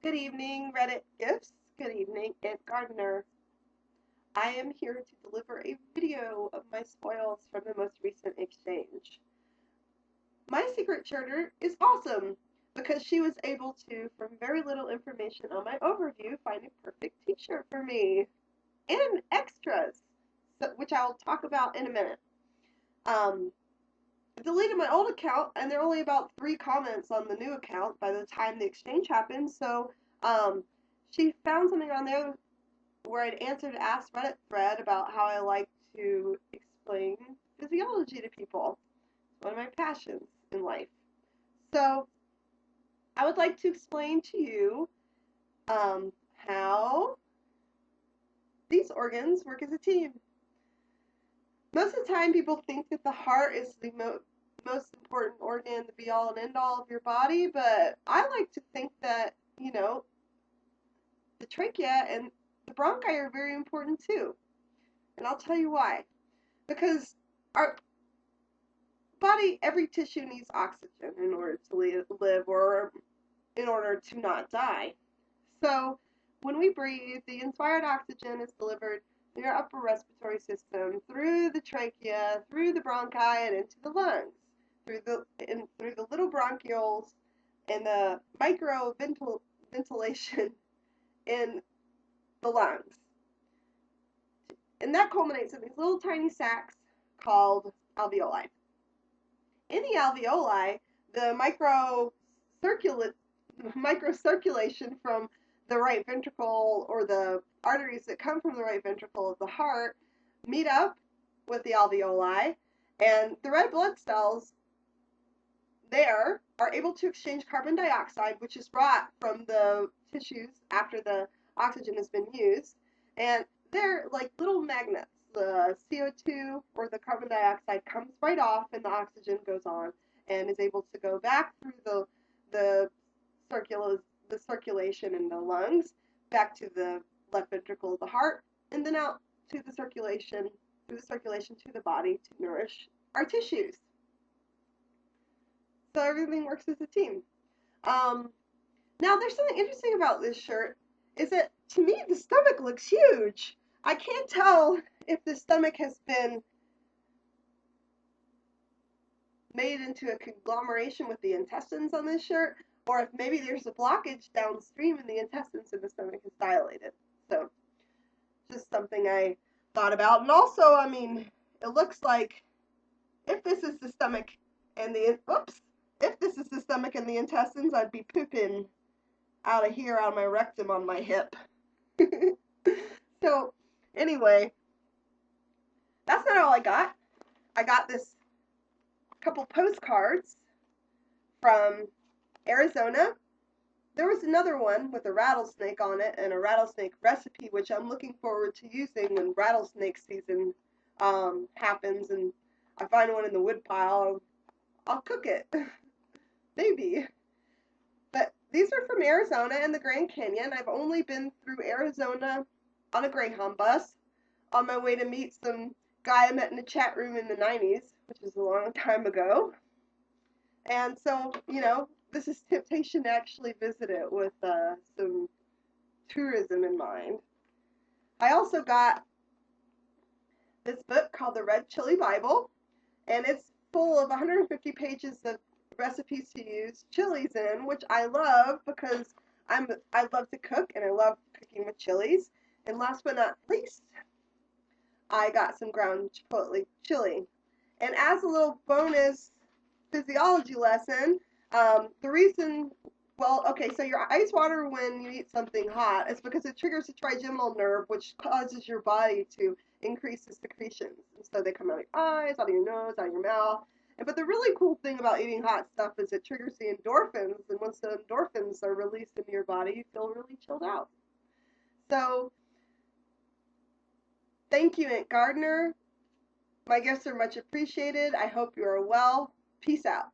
Good evening, Reddit gifts. Good evening, Aunt Gardener. I am here to deliver a video of my spoils from the most recent exchange. My secret charter is awesome because she was able to, from very little information on my overview, find a perfect t-shirt for me and extras, which I'll talk about in a minute. Um, I deleted my old account, and there are only about 3 comments on the new account by the time the exchange happened. So um, she found something on there where I'd answered Ask Reddit thread about how I like to explain physiology to people. It's one of my passions in life. So I would like to explain to you how these organs work as a team. Most of the time, people think that the heart is the most important organ, the be all and end all of your body, but I like to think that, the trachea and the bronchi are very important too. And I'll tell you why. Because our body, every tissue needs oxygen in order to live or in order to not die. So when we breathe, the inspired oxygen is delivered through your upper respiratory system, through the trachea, through the bronchi, and into the lungs, through the little bronchioles and the micro ventilation in the lungs. And that culminates in these little tiny sacs called alveoli. In the alveoli, the microcirculation from the right ventricle or the arteries that come from the right ventricle of the heart meet up with the alveoli, and the red blood cells there are able to exchange carbon dioxide, which is brought from the tissues after the oxygen has been used, and they're like little magnets. The CO2 or the carbon dioxide comes right off, and the oxygen goes on and is able to go back through the the circulation in the lungs, back to the left ventricle of the heart, and then out to the circulation through the circulation to the body to nourish our tissues. So everything works as a team. Um, Now, there's something interesting about this shirt, is that to me the stomach looks huge. I can't tell if the stomach has been made into a conglomeration with the intestines on this shirt, or if maybe there's a blockage downstream in the intestines and the stomach is dilated. So, just something I thought about. And also, I mean, it looks like if this is the stomach and if this is the stomach and the intestines, I'd be pooping out of here, out of my rectum on my hip. So, anyway, that's not all I got. I got this couple postcards from Arizona. There was another one with a rattlesnake on it and a rattlesnake recipe, which I'm looking forward to using when rattlesnake season happens and I find one in the woodpile. I'll cook it. Maybe. But these are from Arizona and the Grand Canyon. I've only been through Arizona on a Greyhound bus on my way to meet some guy I met in a chat room in the 90s, which was a long time ago. And so, this is temptation to actually visit it with some tourism in mind. I also got this book called The Red Chili Bible, and it's full of 150 pages of recipes to use chilies in, which I love because I love to cook and I love cooking with chilies. And last but not least, I got some ground chipotle chili. And as a little bonus physiology lesson, the reason, well, okay, so your ice water when you eat something hot is because it triggers the trigeminal nerve, which causes your body to increase the secretions. And so they come out of your eyes, out of your nose, out of your mouth. But the really cool thing about eating hot stuff is it triggers the endorphins, and once the endorphins are released into your body, you feel really chilled out. So, thank you, Aunt Gardner. My gifts are much appreciated. I hope you are well. Peace out.